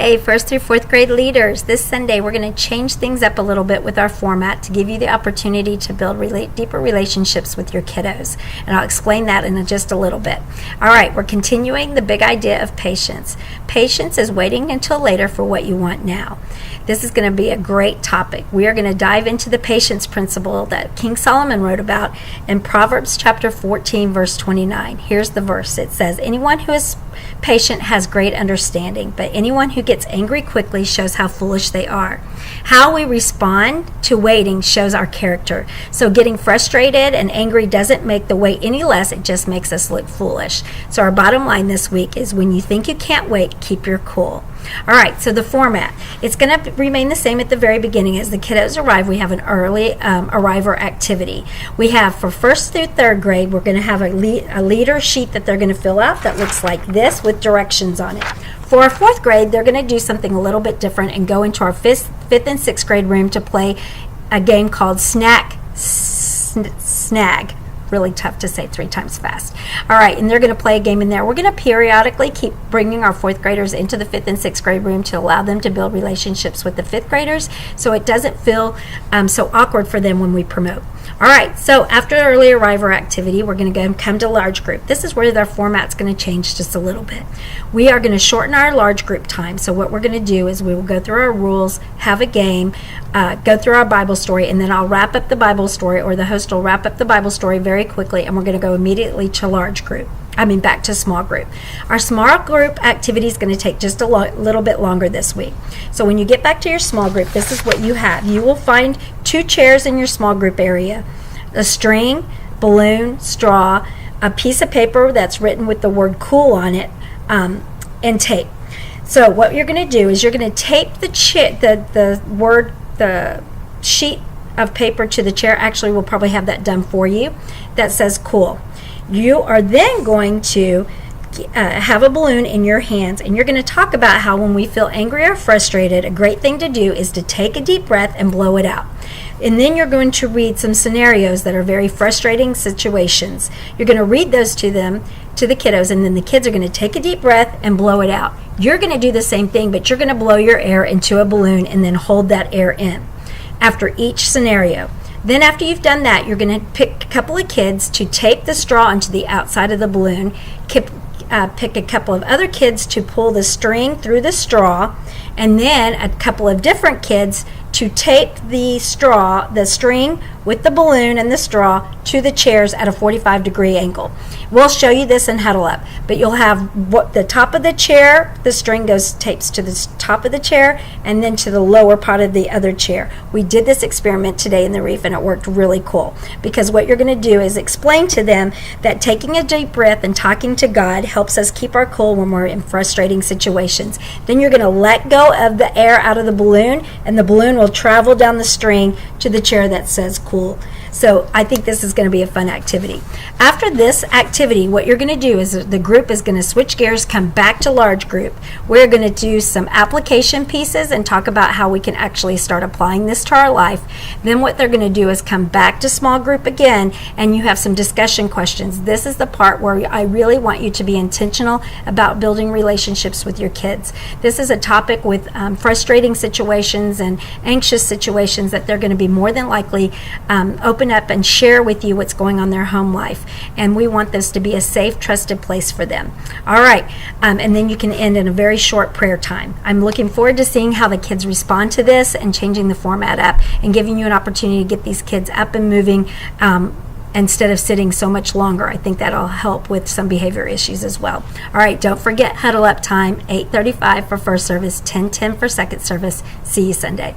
Hey, 1st through 4th grade leaders, this Sunday we're going to change things up a little bit with our format to give you the opportunity to build deeper relationships with your kiddos. And I'll explain that in just a little bit. All right, we're continuing the big idea of patience. Patience is waiting until later for what you want now. This is going to be a great topic. We are going to dive into the patience principle that King Solomon wrote about in Proverbs chapter 14, verse 29. Here's the verse. It says, "Anyone who is patient has great understanding, but anyone who gets angry quickly shows how foolish they are." How we respond to waiting shows our character. So getting frustrated and angry doesn't make the wait any less, it just makes us look foolish. So our bottom line this week is when you think you can't wait, keep your cool. All right, so the format. It's going to remain the same at the very beginning. As the kiddos arrive, we have an early arriver activity. We have for 1st through 3rd grade, we're going to have a leader sheet that they're going to fill out that looks like this with directions on it. For our 4th grade, they're going to do something a little bit different and go into our 5th and 6th grade room to play a game called Snag. Really tough to say 3 times fast. All right, and they're going to play a game in there. We're going to periodically keep bringing our 4th graders into the 5th and 6th grade room to allow them to build relationships with the 5th graders so it doesn't feel so awkward for them when we promote. All right, so after the early arriver activity, we're going to come to large group. This is where their format's going to change just a little bit. We are going to shorten our large group time. So what we're going to do is we will go through our rules, have a game, go through our Bible story, and then I'll wrap up the Bible story, or the host will wrap up the Bible story very quickly, and we're going to go immediately to back to small group. Our small group activity is going to take just a little bit longer this week. So when you get back to your small group, this is what you have. You will find 2 chairs in your small group area, a string, balloon, straw, a piece of paper that's written with the word cool on it, and tape. So what you're going to do is you're going to tape the sheet of paper to the chair. Actually, we'll probably have that done for you. That says cool. You are then going to have a balloon in your hands, and you're going to talk about how when we feel angry or frustrated, a great thing to do is to take a deep breath and blow it out. And then you're going to read some scenarios that are very frustrating situations. You're going to read those to the kiddos, and then the kids are going to take a deep breath and blow it out. You're going to do the same thing, but you're going to blow your air into a balloon and then hold that air in after each scenario. Then after you've done that, you're going to pick a couple of kids to tape the straw onto the outside of the balloon, pick a couple of other kids to pull the string through the straw, and then a couple of different kids to tape the string with the balloon and the straw to the chairs at a 45-degree angle. We'll show you this in Huddle Up, but you'll have the top of the chair, the string tapes to the top of the chair and then to the lower part of the other chair. We did this experiment today in the reef, and it worked really cool, because what you're going to do is explain to them that taking a deep breath and talking to God helps us keep our cool when we're in frustrating situations. Then you're going to let go of the air out of the balloon, and the balloon will travel down the string to the chair that says cool. So I think this is going to be a fun activity. After this activity, what you're going to do is the group is going to switch gears, come back to large group. We're going to do some application pieces and talk about how we can actually start applying this to our life. Then what they're going to do is come back to small group again, and you have some discussion questions. This is the part where I really want you to be intentional about building relationships with your kids. This is a topic with frustrating situations and anxious situations that they're going to be more than likely open up and share with you what's going on in their home life, and we want this to be a safe, trusted place for them. All right, and then you can end in a very short prayer time. I'm looking forward to seeing how the kids respond to this and changing the format up and giving you an opportunity to get these kids up and moving instead of sitting so much longer. I think that'll help with some behavior issues as well. All right, don't forget Huddle Up time, 8:35 for first service, 10:10 for second service. See you Sunday.